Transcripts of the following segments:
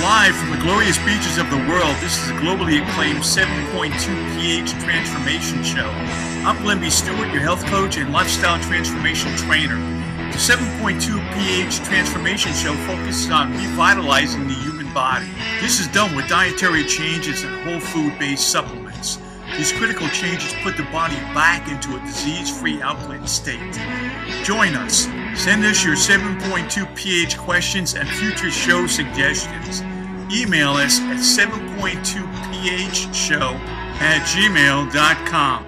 Live from the glorious beaches of the world, this is a globally acclaimed 7.2 pH transformation show. I'm Glenn B. Stewart, your health coach and lifestyle transformation trainer. The 7.2 pH transformation show focuses on revitalizing the human body. This is done with dietary changes and whole food-based supplements. These critical changes put the body back into a disease-free alkaline state. Join us. Send us your 7.2 pH questions and future show suggestions. Email us at 7.2phshow@gmail.com.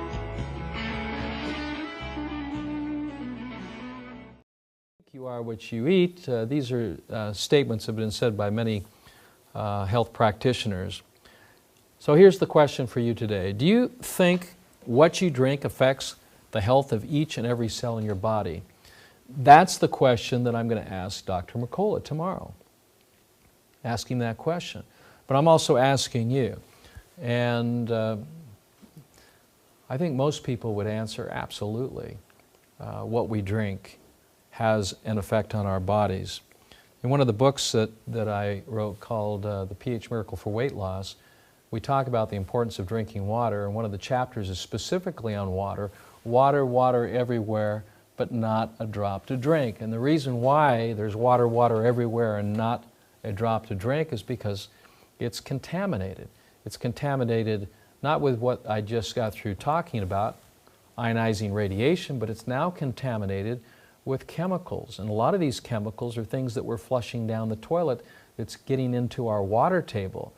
You are what you eat. These are statements that have been said by many health practitioners. So here's the question for you today. Do you think what you drink affects the health of each and every cell in your body? That's the question that I'm going to ask Dr. Mercola tomorrow. Asking that question. But I'm also asking you. And I think most people would answer absolutely. What we drink has an effect on our bodies. In one of the books that I wrote called The pH Miracle for Weight Loss, we talk about the importance of drinking water, and one of the chapters is specifically on water. Water, water everywhere, but not a drop to drink. And the reason why there's water, water everywhere and not a drop to drink is because it's contaminated. It's contaminated not with what I just got through talking about, ionizing radiation, but it's now contaminated with chemicals. And a lot of these chemicals are things that we're flushing down the toilet that's getting into our water table.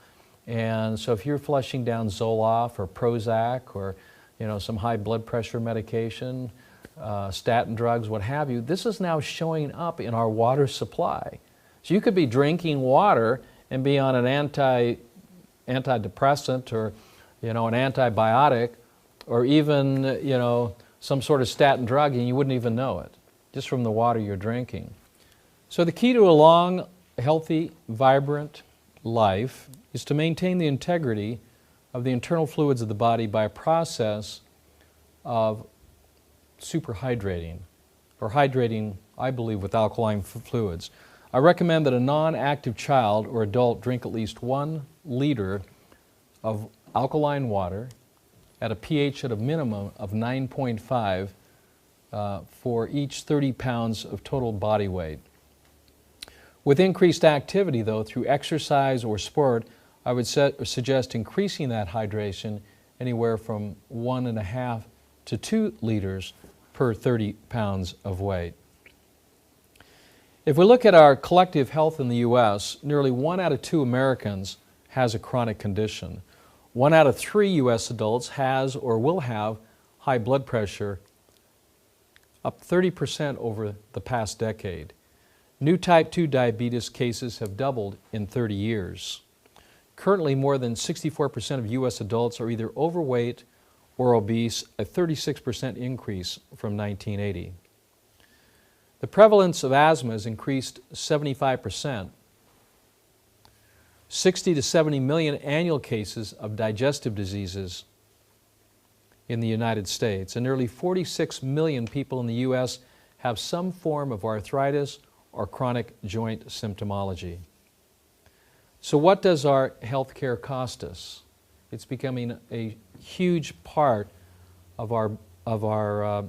And so if you're flushing down Zoloft or Prozac or some high blood pressure medication, statin drugs, what have you, this is now showing up in our water supply. So you could be drinking water and be on an antidepressant or an antibiotic or even some sort of statin drug and you wouldn't even know it, just from the water you're drinking. So the key to a long, healthy, vibrant life is to maintain the integrity of the internal fluids of the body by a process of superhydrating, or hydrating, I believe, with alkaline fluids. I recommend that a non-active child or adult drink at least 1 liter of alkaline water at a pH at a minimum of 9.5 for each 30 pounds of total body weight. With increased activity, though, through exercise or sport, I would suggest increasing that hydration anywhere from 1.5 to 2 liters per 30 pounds of weight. If we look at our collective health in the U.S., nearly 1 out of 2 Americans has a chronic condition. 1 out of 3 U.S. adults has or will have high blood pressure, up 30% over the past decade. New type 2 diabetes cases have doubled in 30 years. Currently, more than 64% of U.S. adults are either overweight or obese, a 36% increase from 1980. The prevalence of asthma has increased 75%. 60 to 70 million annual cases of digestive diseases in the United States, and nearly 46 million people in the U.S. have some form of arthritis or chronic joint symptomology. So what does our health care cost us? It's becoming a huge part of our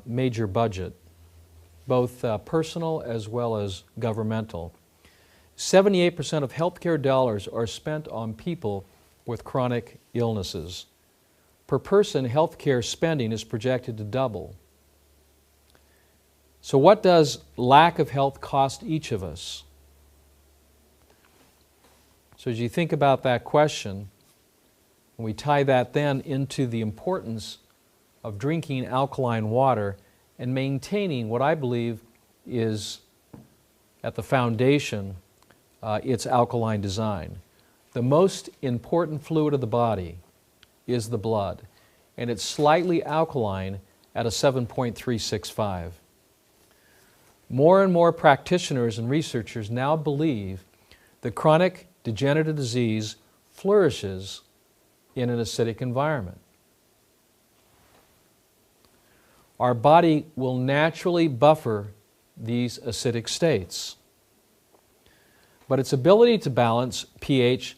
major budget, both personal as well as governmental. 78% of healthcare dollars are spent on people with chronic illnesses. Per person, healthcare spending is projected to double. So what does lack of health cost each of us? So as you think about that question, and we tie that then into the importance of drinking alkaline water and maintaining what I believe is at the foundation its alkaline design. The most important fluid of the body is the blood, and it's slightly alkaline at a 7.365. More and more practitioners and researchers now believe that chronic degenerative disease flourishes in an acidic environment. Our body will naturally buffer these acidic states. but its ability to balance pH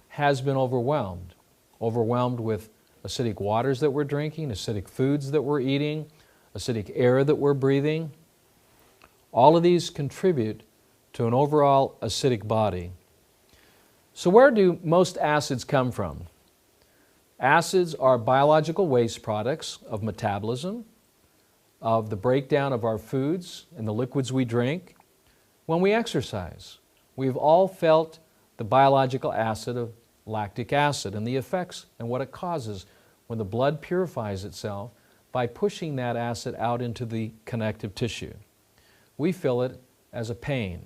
has been overwhelmed. Overwhelmed with acidic waters that we're drinking, acidic foods that we're eating, acidic air that we're breathing. All of these contribute to an overall acidic body. So where do most acids come from? Acids are biological waste products of metabolism, of the breakdown of our foods and the liquids we drink when we exercise. We've all felt the biological acid of lactic acid and the effects and what it causes when the blood purifies itself by pushing that acid out into the connective tissue. We feel it as a pain.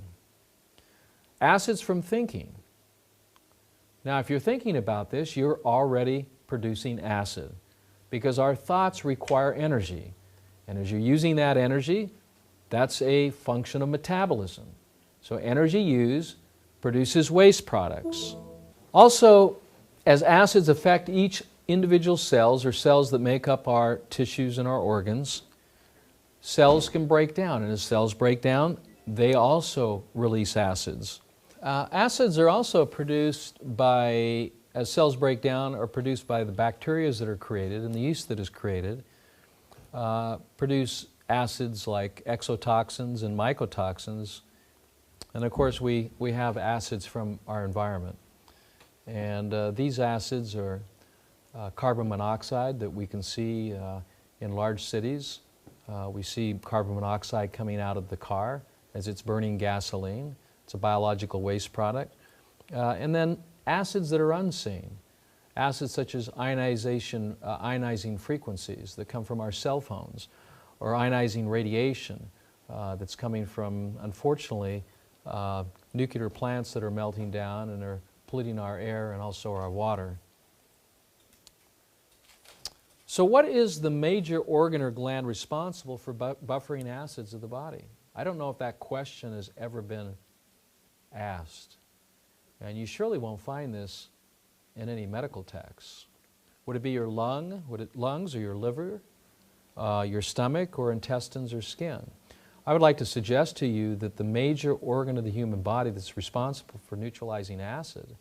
Acids from thinking. Now, if you're thinking about this, you're already producing acid because our thoughts require energy. And as you're using that energy, that's a function of metabolism. So energy used produces waste products. Also, as acids affect each individual cells or cells that make up our tissues and our organs, cells can break down. And as cells break down, they also release acids. Acids are also produced by, as cells break down, are produced by the bacteria that are created and the yeast that is created, produce acids like exotoxins and mycotoxins. And of course, we have acids from our environment. And these acids are carbon monoxide that we can see in large cities. We see carbon monoxide coming out of the car as it's burning gasoline. It's a biological waste product. And then acids that are unseen. Acids such as ionization, ionizing frequencies that come from our cell phones, or ionizing radiation that's coming from, unfortunately, nuclear plants that are melting down and are polluting our air and also our water. So what is the major organ or gland responsible for buffering acids of the body? I don't know if that question has ever been asked. And you surely won't find this in any medical texts. Would it be your lungs or your liver, your stomach, or intestines or skin? I would like to suggest to you that the major organ of the human body that's responsible for neutralizing acid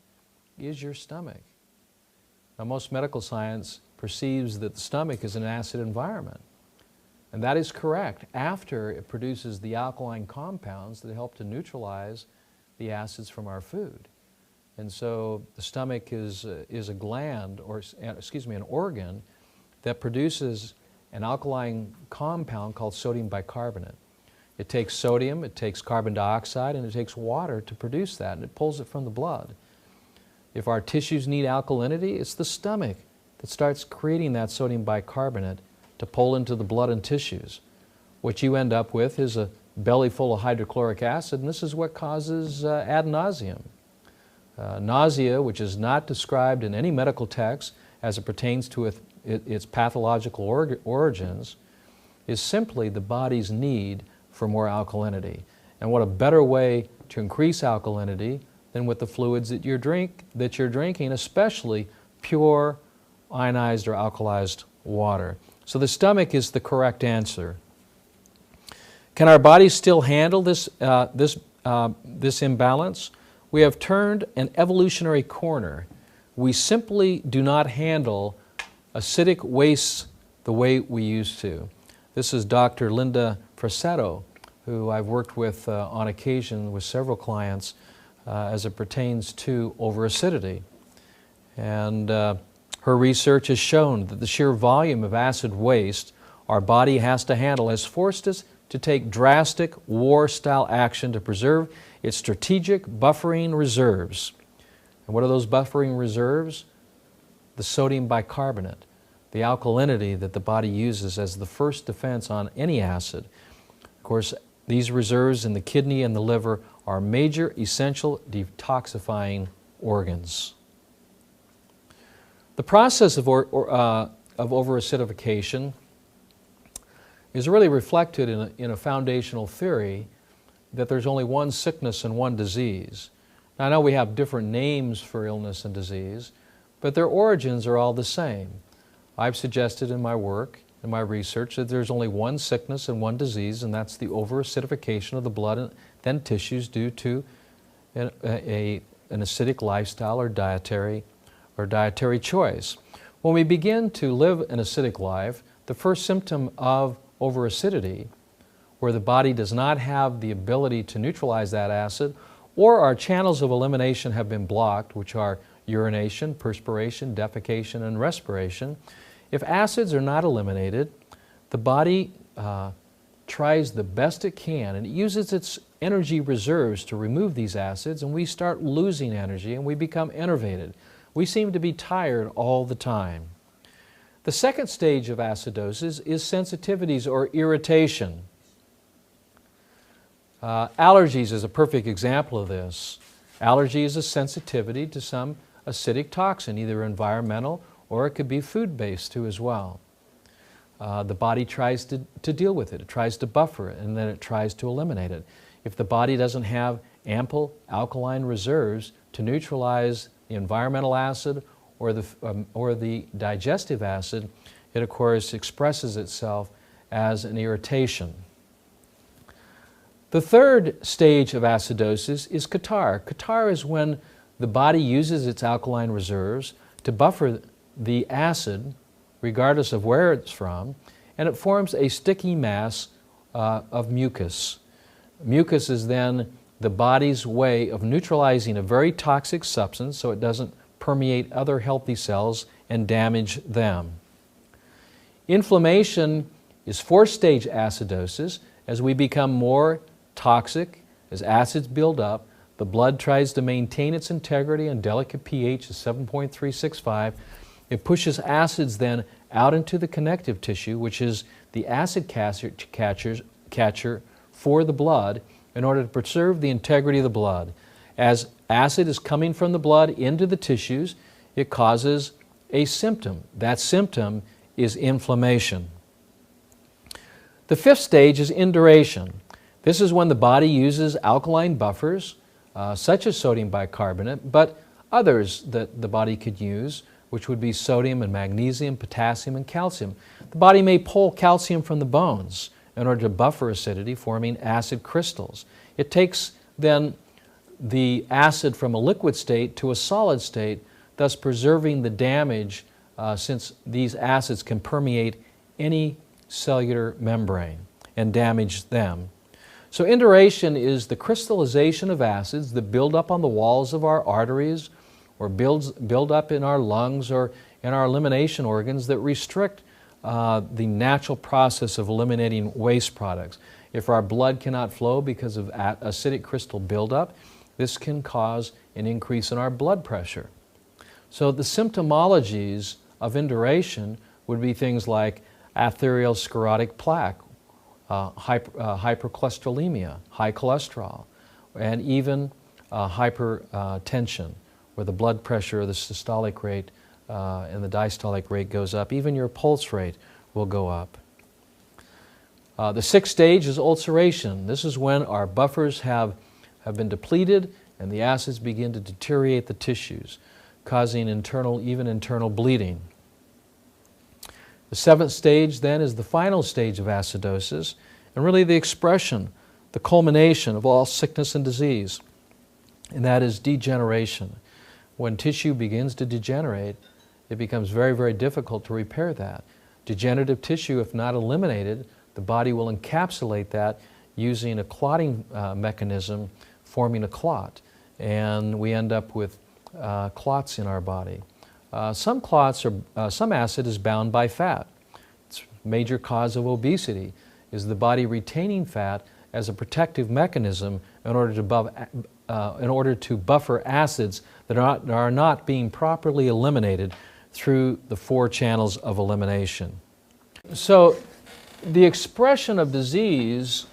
is your stomach. Now, most medical science perceives that the stomach is an acid environment. And that is correct after it produces the alkaline compounds that help to neutralize the acids from our food. And so the stomach is a gland, or excuse me, an organ that produces an alkaline compound called sodium bicarbonate. It takes sodium, it takes carbon dioxide, and it takes water to produce that, and it pulls it from the blood. If our tissues need alkalinity, it's the stomach that starts creating that sodium bicarbonate to pull into the blood and tissues. What you end up with is a belly full of hydrochloric acid, and this is what causes ad nauseum. Nausea, which is not described in any medical text as it pertains to its pathological origins, is simply the body's need for more alkalinity. And what a better way to increase alkalinity than with the fluids that you're drinking, especially pure ionized or alkalized water. So the stomach is the correct answer. Can our bodies still handle this imbalance? We have turned an evolutionary corner. We simply do not handle acidic wastes the way we used to. This is Dr. Linda Frassetto, who I've worked with on occasion with several clients as it pertains to overacidity. And her research has shown that the sheer volume of acid waste our body has to handle has forced us to take drastic war-style action to preserve its strategic buffering reserves. And what are those buffering reserves? The sodium bicarbonate, the alkalinity that the body uses as the first defense on any acid. Of course, these reserves in the kidney and the liver are major essential detoxifying organs. The process of overacidification is really reflected in a foundational theory that there's only one sickness and one disease. Now, I know we have different names for illness and disease, but their origins are all the same. I've suggested in my work, in my research, that there's only one sickness and one disease, and that's the overacidification of the blood and then tissues due to an acidic lifestyle or dietary choice. When we begin to live an acidic life, the first symptom of overacidity, where the body does not have the ability to neutralize that acid, or our channels of elimination have been blocked, which are urination, perspiration, defecation, and respiration. If acids are not eliminated, the body tries the best it can, and it uses its energy reserves to remove these acids, and we start losing energy and we become enervated. We seem to be tired all the time. The second stage of acidosis is sensitivities or irritation. Allergies is a perfect example of this. Allergy is a sensitivity to some acidic toxin, either environmental or it could be food-based too as well. The body tries to deal with it. It tries to buffer it, and then it tries to eliminate it. If the body doesn't have ample alkaline reserves to neutralize the environmental acid or the digestive acid, it of course expresses itself as an irritation. The third stage of acidosis is catarrh. Catarrh is when the body uses its alkaline reserves to buffer the acid, regardless of where it's from, and it forms a sticky mass of mucus. Mucus is then the body's way of neutralizing a very toxic substance so it doesn't permeate other healthy cells and damage them. Inflammation is fourth-stage acidosis. As we become more toxic, as acids build up, the blood tries to maintain its integrity and delicate pH of 7.365. It pushes acids then out into the connective tissue, which is the acid catcher for the blood, in order to preserve the integrity of the blood. As acid is coming from the blood into the tissues, it causes a symptom. That symptom is inflammation. The fifth stage is induration. This is when the body uses alkaline buffers, such as sodium bicarbonate, but others that the body could use, which would be sodium and magnesium, potassium and calcium. The body may pull calcium from the bones in order to buffer acidity, forming acid crystals. It takes then the acid from a liquid state to a solid state, thus preserving the damage since these acids can permeate any cellular membrane and damage them. So induration is the crystallization of acids that build up on the walls of our arteries or build up in our lungs or in our elimination organs that restrict the natural process of eliminating waste products. If our blood cannot flow because of acidic crystal buildup, this can cause an increase in our blood pressure. So the symptomologies of induration would be things like atherosclerotic plaque, hypercholesterolemia, high cholesterol, and even hypertension, where the blood pressure or the systolic rate and the diastolic rate goes up. Even your pulse rate will go up. The sixth stage is ulceration. This is when our buffers have been depleted and the acids begin to deteriorate the tissues, causing even internal bleeding. The seventh stage then is the final stage of acidosis, and really the expression, the culmination of all sickness and disease, and that is degeneration. When tissue begins to degenerate, it becomes very, very difficult to repair that. Degenerative tissue, if not eliminated, the body will encapsulate that using a clotting mechanism, forming a clot, and we end up with clots in our body. Some acid is bound by fat. It's a major cause of obesity, is the body retaining fat as a protective mechanism in order to buffer acids that are not being properly eliminated through the four channels of elimination. So the expression of disease,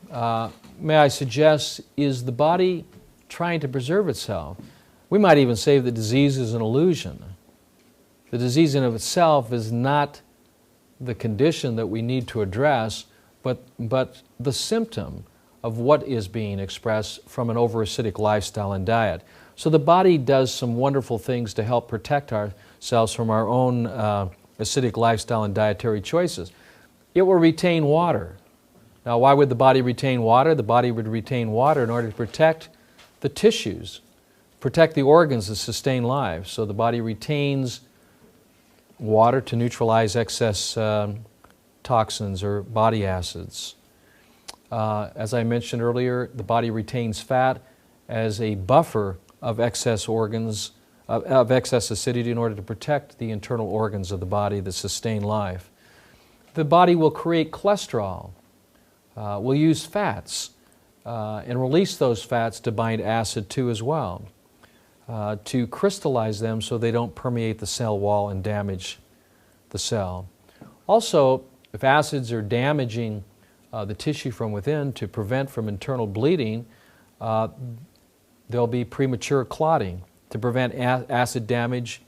may I suggest, is the body trying to preserve itself. We might even say the disease is an illusion. The disease in of itself is not the condition that we need to address, but the symptom of what is being expressed from an overacidic lifestyle and diet. So the body does some wonderful things to help protect ourselves from our own acidic lifestyle and dietary choices. It will retain water. Now, why would the body retain water? The body would retain water in order to protect the tissues, protect the organs that sustain life. So the body retains water to neutralize excess toxins or body acids. As I mentioned earlier, the body retains fat as a buffer of excess organs, of excess acidity in order to protect the internal organs of the body that sustain life. The body will create cholesterol, will use fats, and release those fats to bind acid too as well, to crystallize them so they don't permeate the cell wall and damage the cell. Also, if acids are damaging the tissue from within to prevent from internal bleeding, there'll be premature clotting to prevent acid damage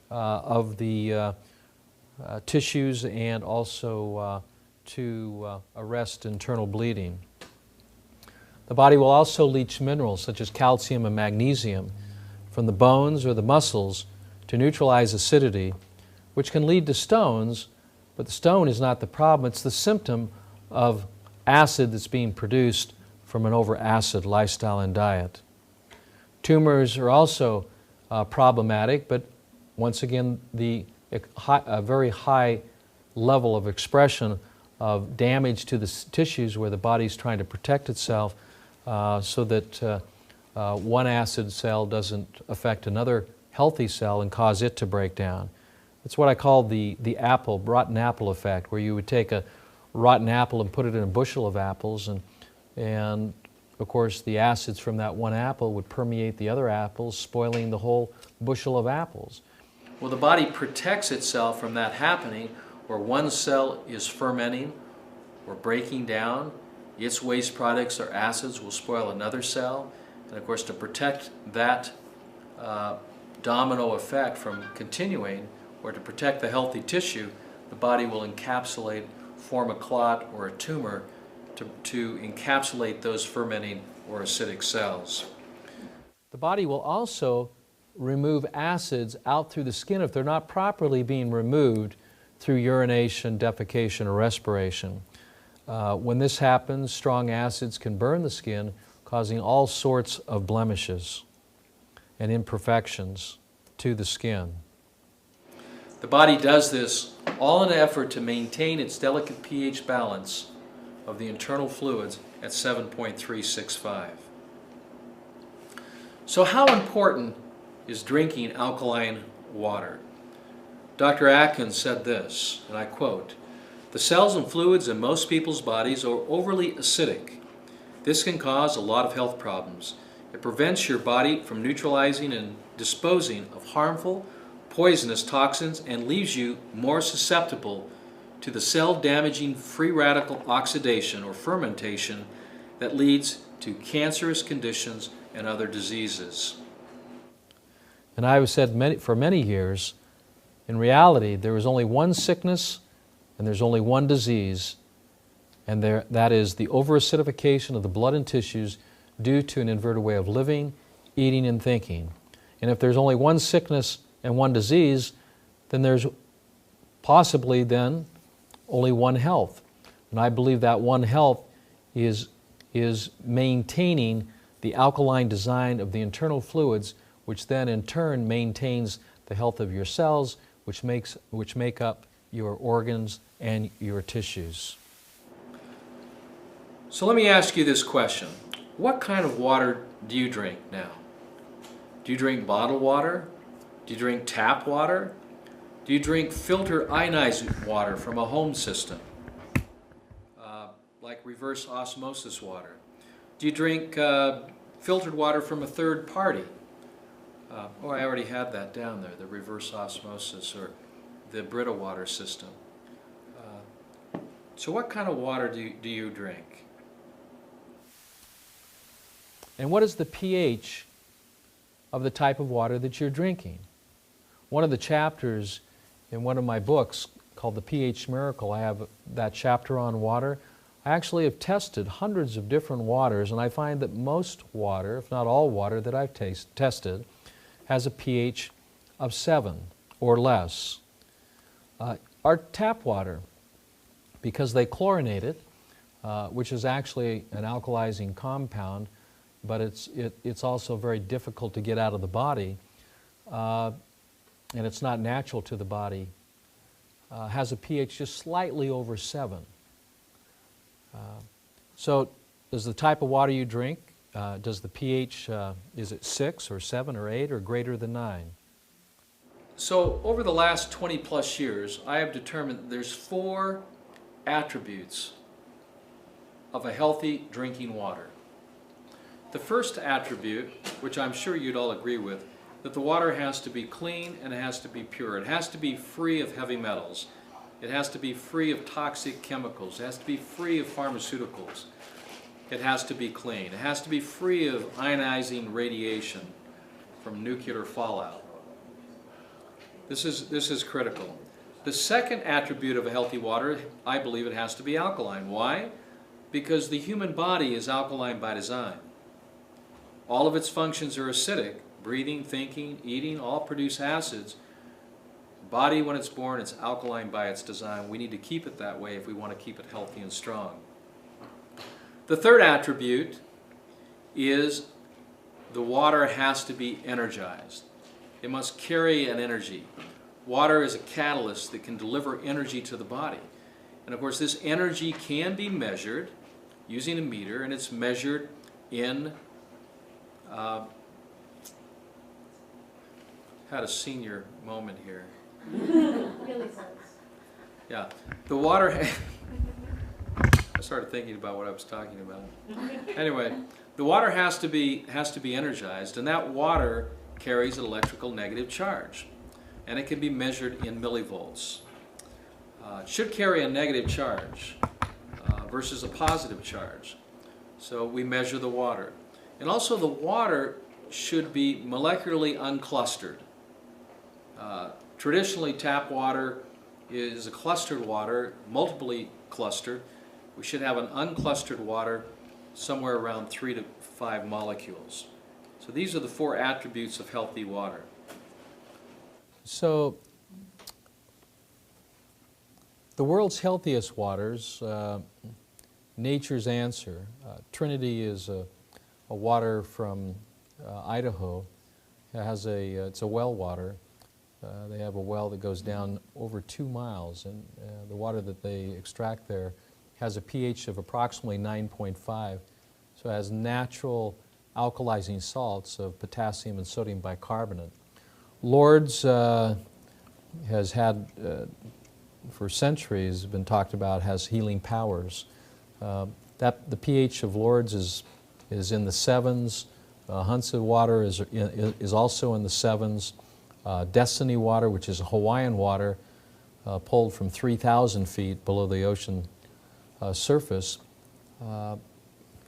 of the tissues and also to arrest internal bleeding. The body will also leach minerals such as calcium and magnesium from the bones or the muscles to neutralize acidity, which can lead to stones, but the stone is not the problem, it's the symptom of acid that's being produced from an over-acid lifestyle and diet. Tumors are also problematic, but once again, a very high level of expression of damage to the tissues where the body's trying to protect itself so that one acid cell doesn't affect another healthy cell and cause it to break down. It's what I call the rotten apple effect, where you would take a rotten apple and put it in a bushel of apples, and of course the acids from that one apple would permeate the other apples, spoiling the whole bushel of apples. Well, the body protects itself from that happening, where one cell is fermenting or breaking down. Its waste products or acids will spoil another cell, and of course to protect that domino effect from continuing, or to protect the healthy tissue, the body will encapsulate, form a clot or a tumor to encapsulate those fermenting or acidic cells. The body will also remove acids out through the skin if they're not properly being removed through urination, defecation, or respiration. When this happens, strong acids can burn the skin, causing all sorts of blemishes and imperfections to the skin. The body does this all in an effort to maintain its delicate pH balance of the internal fluids at 7.365. So how important is drinking alkaline water? Dr. Atkins said this, and I quote, "The cells and fluids in most people's bodies are overly acidic. This can cause a lot of health problems. It prevents your body from neutralizing and disposing of harmful, poisonous toxins and leaves you more susceptible to the cell-damaging free radical oxidation or fermentation that leads to cancerous conditions and other diseases." And I have said for many years, in reality, there is only one sickness and there's only one disease, and that is the over-acidification of the blood and tissues due to an inverted way of living, eating, and thinking. And if there's only one sickness and one disease, then there's possibly then only one health. And I believe that one health is maintaining the alkaline design of the internal fluids, which then in turn maintains the health of your cells, which make up your organs and your tissues. So let me ask you this question. What kind of water do you drink now? Do you drink bottled water? Do you drink tap water? Do you drink filtered ionized water from a home system, like reverse osmosis water? Do you drink filtered water from a third party? Oh, I already had that down there, the reverse osmosis or the Brita water system. So what kind of water do you drink? And what is the pH of the type of water that you're drinking? One of the chapters in one of my books called The pH Miracle, I have that chapter on water. I actually have tested hundreds of different waters, and I find that most water, if not all water that I've tested, has a pH of 7 or less. Our tap water, because they chlorinate it, which is actually an alkalizing compound, but it's also very difficult to get out of the body, and it's not natural to the body, has a pH just slightly over 7. So does the type of water you drink, does the pH, is it 6 or 7 or 8 or greater than 9? So over the last 20 plus years, I have determined that there's 4 attributes of a healthy drinking water. The first attribute, which I'm sure you'd all agree with, that the water has to be clean and it has to be pure. It has to be free of heavy metals. It has to be free of toxic chemicals. It has to be free of pharmaceuticals. It has to be clean. It has to be free of ionizing radiation from nuclear fallout. This is critical. The second attribute of a healthy water, I believe it has to be alkaline. Why? Because the human body is alkaline by design. All of its functions are acidic. Breathing, thinking, eating, all produce acids. Body, when it's born, it's alkaline by its design. We need to keep it that way if we want to keep it healthy and strong. The third attribute is the water has to be energized. It must carry an energy. Water is a catalyst that can deliver energy to the body. And of course, this energy can be measured using a meter, and it's measured in had a senior moment here. Really sense. Yeah, the water. I started thinking about what I was talking about. Anyway, the water has to be energized, and that water carries an electrical negative charge, and it can be measured in millivolts. It should carry a negative charge versus a positive charge. So we measure the water, and also the water should be molecularly unclustered. Traditionally, tap water is a clustered water, multiply clustered. We should have an unclustered water somewhere around 3 to 5 molecules. So these are the 4 attributes of healthy water. So the world's healthiest waters, nature's answer. Trinity is a water from Idaho. It's a well water. They have a well that goes down over 2 miles, and the water that they extract there has a pH of approximately 9.5, so it has natural alkalizing salts of potassium and sodium bicarbonate. Lourdes has had, for centuries, been talked about, has healing powers. The pH of Lourdes is in the 7s. Hunsa water is also in the 7s. Destiny water, which is Hawaiian water, pulled from 3,000 feet below the ocean surface.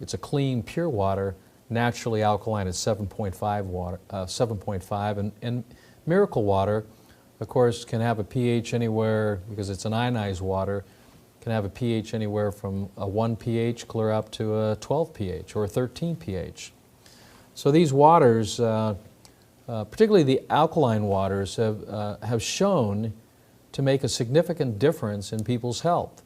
It's a clean, pure water, naturally alkaline at 7.5, and miracle water, of course, can have a pH anywhere, because it's an ionized water, can have a pH anywhere from a 1 pH clear up to a 12 pH or a 13 pH. So these waters, particularly the alkaline waters, have shown to make a significant difference in people's health.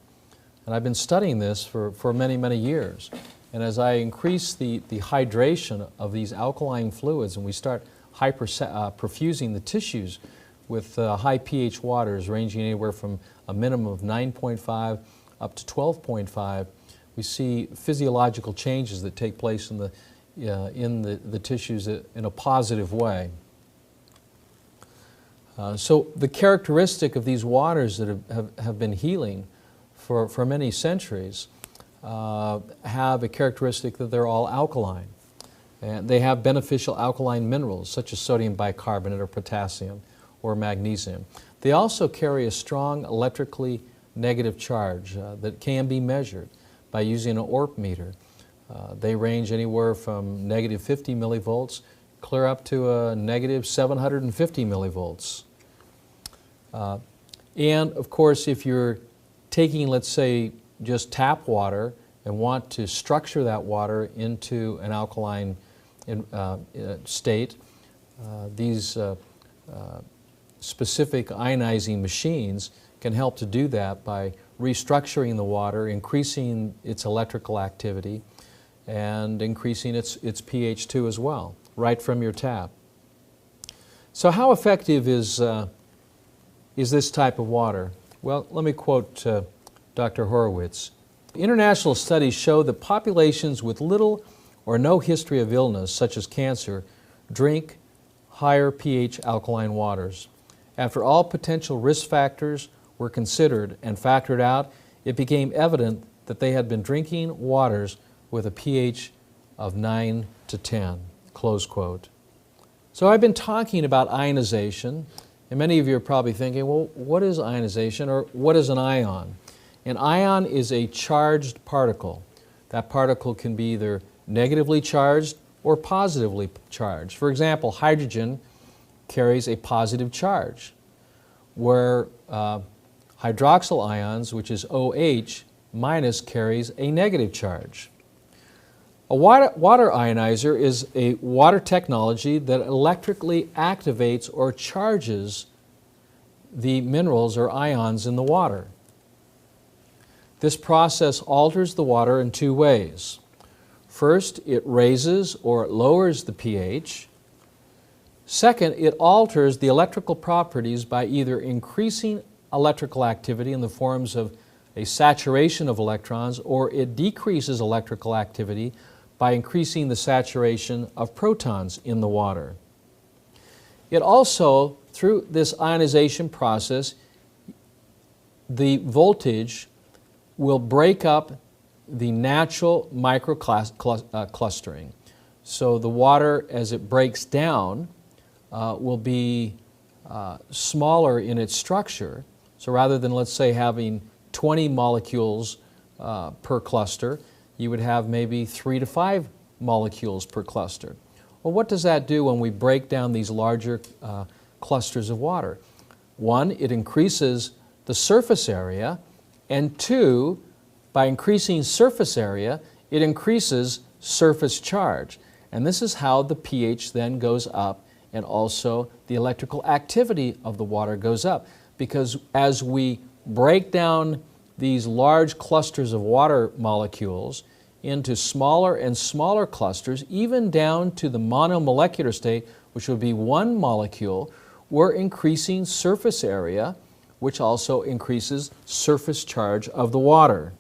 And I've been studying this for many, many years. And as I increase the hydration of these alkaline fluids, and we start perfusing the tissues with high pH waters ranging anywhere from a minimum of 9.5 up to 12.5, we see physiological changes that take place in the tissues in a positive way. So the characteristic of these waters that have been healing for many centuries have a characteristic that they're all alkaline. And they have beneficial alkaline minerals such as sodium bicarbonate or potassium or magnesium. They also carry a strong electrically negative charge that can be measured by using an ORP meter. They range anywhere from negative 50 millivolts clear up to a negative 750 millivolts. And of course, if you're taking, let's say, just tap water and want to structure that water into an alkaline state, these specific ionizing machines can help to do that by restructuring the water, increasing its electrical activity, and increasing its pH too as well, right from your tap. So how effective is this type of water? Well, let me quote Dr. Horowitz. International studies show that populations with little or no history of illness, such as cancer, drink higher pH alkaline waters. After all potential risk factors were considered and factored out, it became evident that they had been drinking waters with a pH of 9 to 10, close quote. So I've been talking about ionization, and many of you are probably thinking, well, what is ionization, or what is an ion? An ion is a charged particle. That particle can be either negatively charged or positively charged. For example, hydrogen carries a positive charge, where hydroxyl ions, which is OH minus, carries a negative charge. A water ionizer is a water technology that electrically activates or charges the minerals or ions in the water. This process alters the water in two ways. First, it raises or it lowers the pH. Second, it alters the electrical properties by either increasing electrical activity in the forms of a saturation of electrons, or it decreases electrical activity by increasing the saturation of protons in the water. It also, through this ionization process, the voltage will break up the natural microclustering. So the water, as it breaks down, will be smaller in its structure. So rather than, let's say, having 20 molecules per cluster, you would have maybe 3 to 5 molecules per cluster. Well, what does that do when we break down these larger clusters of water? One, it increases the surface area, and two, by increasing surface area, it increases surface charge. And this is how the pH then goes up, and also the electrical activity of the water goes up. Because as we break down these large clusters of water molecules into smaller and smaller clusters, even down to the monomolecular state, which would be one molecule, we're increasing surface area, which also increases surface charge of the water.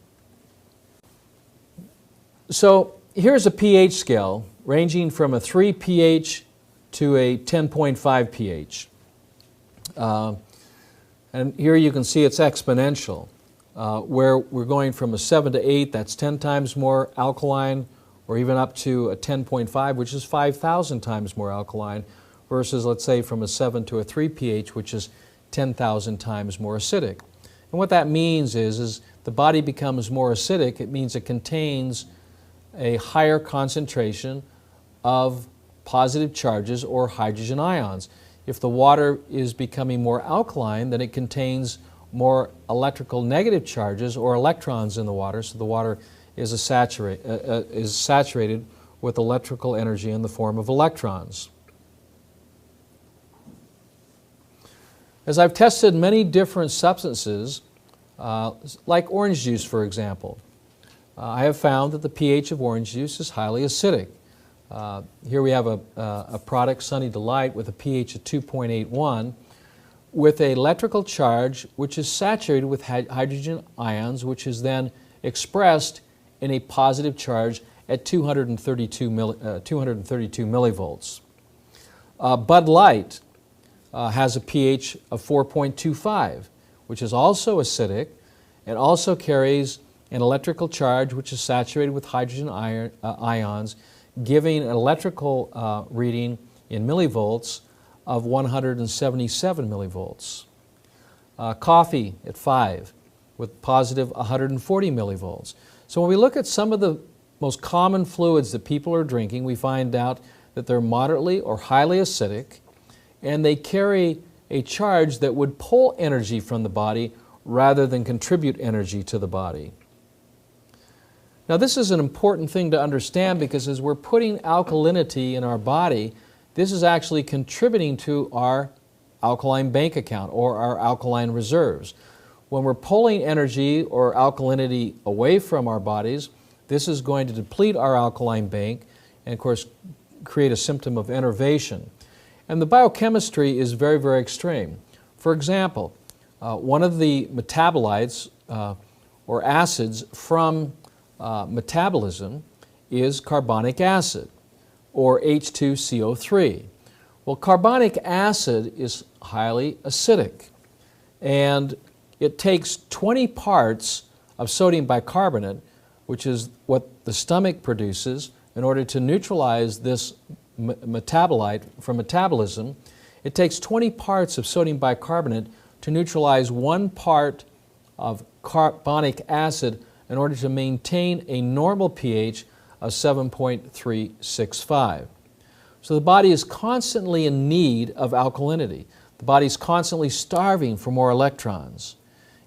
So here's a pH scale ranging from a 3 pH to a 10.5 pH. And here you can see it's exponential, where we're going from a 7 to 8, that's 10 times more alkaline, or even up to a 10.5, which is 5,000 times more alkaline, versus, let's say, from a 7 to a 3 pH, which is 10,000 times more acidic. And what that means is the body becomes more acidic. It means it contains a higher concentration of positive charges or hydrogen ions. If the water is becoming more alkaline, then it contains more electrical negative charges or electrons in the water, so the water is saturated with electrical energy in the form of electrons. As I've tested many different substances, like orange juice, for example, I have found that the pH of orange juice is highly acidic. Here we have a product, Sunny Delight, with a pH of 2.81, with an electrical charge which is saturated with hydrogen ions, which is then expressed in a positive charge at 232 millivolts. Bud Light has a pH of 4.25, which is also acidic and also carries an electrical charge which is saturated with hydrogen ions, giving an electrical reading in millivolts of 177 millivolts. Coffee at 5 with positive 140 millivolts. So when we look at some of the most common fluids that people are drinking, we find out that they're moderately or highly acidic, and they carry a charge that would pull energy from the body rather than contribute energy to the body. Now this is an important thing to understand, because as we're putting alkalinity in our body, this is actually contributing to our alkaline bank account or our alkaline reserves. when we're pulling energy or alkalinity away from our bodies, this is going to deplete our alkaline bank and, of course, create a symptom of enervation. And the biochemistry is very, very extreme. For example, one of the metabolites or acids from metabolism is carbonic acid, or H2CO3. Well, carbonic acid is highly acidic, and it takes 20 parts of sodium bicarbonate, which is what the stomach produces, in order to neutralize this metabolite from metabolism. It takes 20 parts of sodium bicarbonate to neutralize 1 part of carbonic acid in order to maintain a normal pH of 7.365. So the body is constantly in need of alkalinity. The body is constantly starving for more electrons.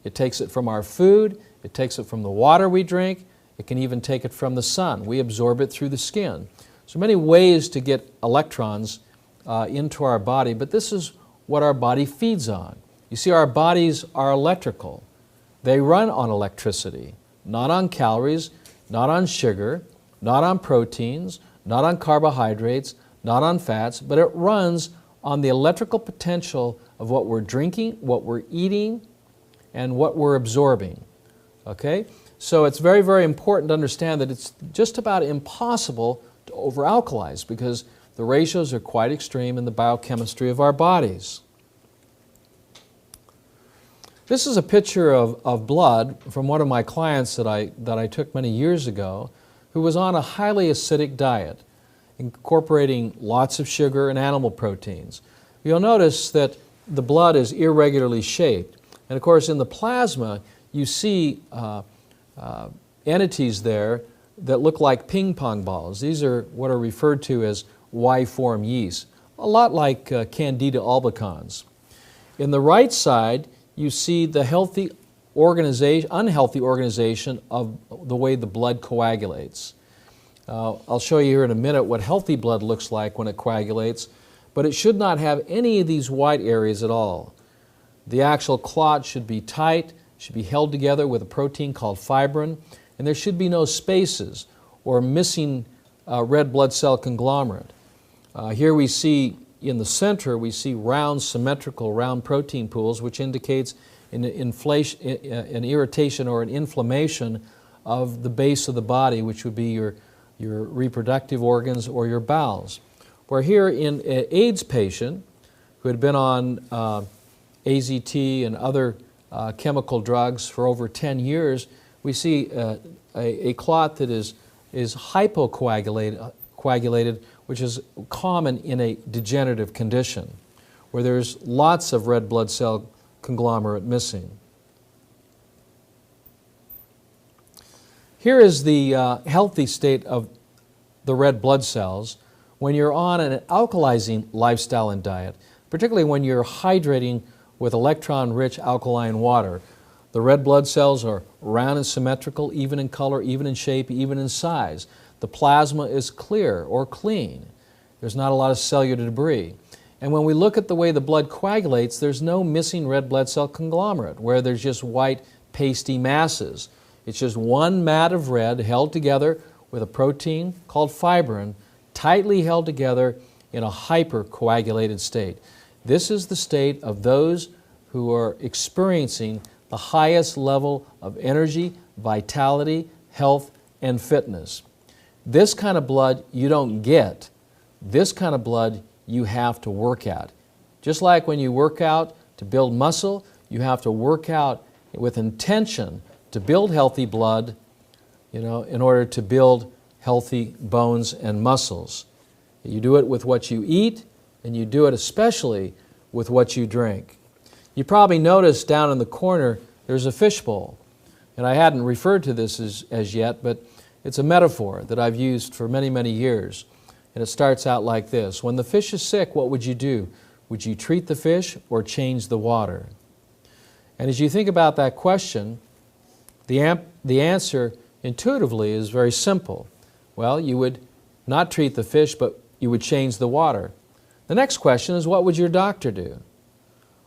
It takes it from our food, it takes it from the water we drink, it can even take it from the sun. We absorb it through the skin. So many ways to get electrons into our body, but this is what our body feeds on. You see, our bodies are electrical. They run on electricity, not on calories, not on sugar, not on proteins, not on carbohydrates, not on fats, but it runs on the electrical potential of what we're drinking, what we're eating, and what we're absorbing. Okay? So it's very, very important to understand that it's just about impossible to over-alkalize because the ratios are quite extreme in the biochemistry of our bodies. This is a picture of blood from one of my clients that I took many years ago, who was on a highly acidic diet, incorporating lots of sugar and animal proteins. You'll notice that the blood is irregularly shaped. And of course, in the plasma, you see entities there that look like ping pong balls. These are what are referred to as Y-form yeast, a lot like Candida albicans. In the right side, you see the unhealthy organization of the way the blood coagulates. I'll show you here in a minute what healthy blood looks like when it coagulates, but it should not have any of these white areas at all. The actual clot should be tight, should be held together with a protein called fibrin, and there should be no spaces or missing red blood cell conglomerate. Here we see in the center, we see round, symmetrical, round protein pools, which indicates an irritation or an inflammation of the base of the body, which would be your reproductive organs or your bowels. Where here in an AIDS patient who had been on AZT and other chemical drugs for over 10 years, we see a clot that is hypocoagulated, which is common in a degenerative condition, where there's lots of red blood cell conglomerate missing. Here is the healthy state of the red blood cells when you're on an alkalizing lifestyle and diet, particularly when you're hydrating with electron-rich alkaline water. The red blood cells are round and symmetrical, even in color, even in shape, even in size. The plasma is clear or clean. There's not a lot of cellular debris. And when we look at the way the blood coagulates, there's no missing red blood cell conglomerate where there's just white pasty masses. It's just one mat of red held together with a protein called fibrin, tightly held together in a hypercoagulated state. This is the state of those who are experiencing the highest level of energy, vitality, health, and fitness. This kind of blood you don't get. This kind of blood you have to work at. Just like when you work out to build muscle, you have to work out with intention to build healthy blood, in order to build healthy bones and muscles. You do it with what you eat, and you do it especially with what you drink. You probably noticed down in the corner there's a fishbowl. And I hadn't referred to this as yet, but it's a metaphor that I've used for many, many years. And it starts out like this. When the fish is sick, what would you do? Would you treat the fish or change the water? And as you think about that question, the answer intuitively is very simple. Well, you would not treat the fish, but you would change the water. The next question is, what would your doctor do?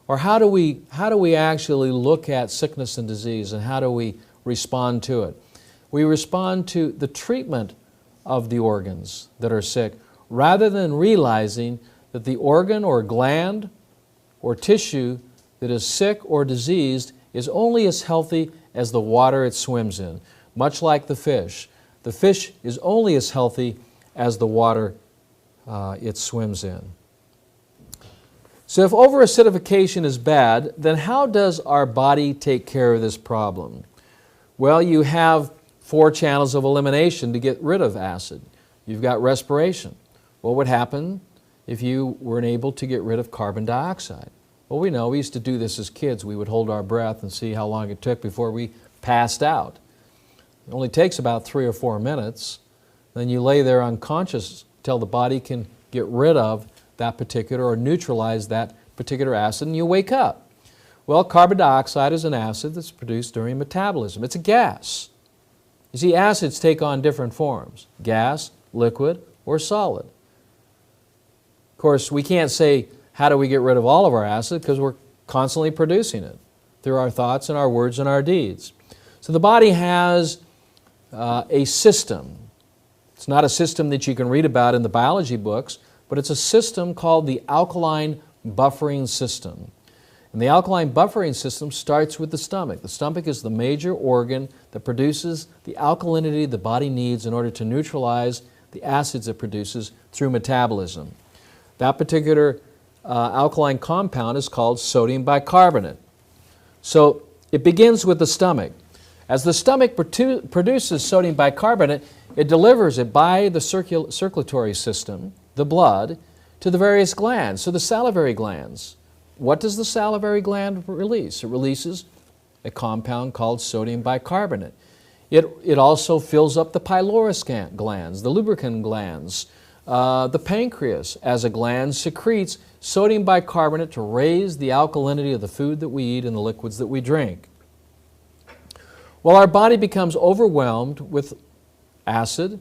Or how do we actually look at sickness and disease, and how do we respond to it? We respond to the treatment of the organs that are sick, rather than realizing that the organ or gland or tissue that is sick or diseased is only as healthy as the water it swims in. Much like the fish. The fish is only as healthy as the water it swims in. So if overacidification is bad, then how does our body take care of this problem? Well, you have 4 channels of elimination to get rid of acid. You've got respiration. What would happen if you weren't able to get rid of carbon dioxide? Well, we know, we used to do this as kids. We would hold our breath and see how long it took before we passed out. It only takes about 3 or 4 minutes. Then you lay there unconscious till the body can get rid of that particular or neutralize that particular acid, and you wake up. Well, carbon dioxide is an acid that's produced during metabolism. It's a gas. You see, acids take on different forms: gas, liquid, or solid. Of course, we can't say, how do we get rid of all of our acid? Because we're constantly producing it through our thoughts and our words and our deeds. So the body has a system. It's not a system that you can read about in the biology books, but it's a system called the alkaline buffering system. And the alkaline buffering system starts with the stomach. The stomach is the major organ that produces the alkalinity the body needs in order to neutralize the acids it produces through metabolism. That particular alkaline compound is called sodium bicarbonate. So it begins with the stomach. As the stomach produces sodium bicarbonate, it delivers it by the circulatory system, the blood, to the various glands, so the salivary glands. What does the salivary gland release? It releases a compound called sodium bicarbonate. It also fills up the pylorus glands, the lubricant glands. The pancreas, as a gland, secretes sodium bicarbonate to raise the alkalinity of the food that we eat and the liquids that we drink. Well, our body becomes overwhelmed with acid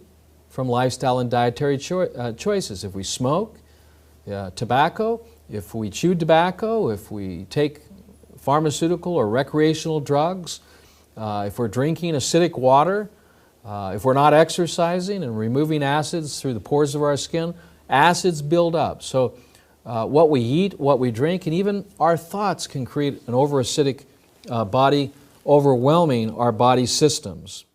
from lifestyle and dietary choices. If we smoke tobacco, if we chew tobacco, if we take pharmaceutical or recreational drugs, if we're drinking acidic water, if we're not exercising and removing acids through the pores of our skin, acids build up. So what we eat, what we drink, and even our thoughts can create an overacidic body, overwhelming our body systems.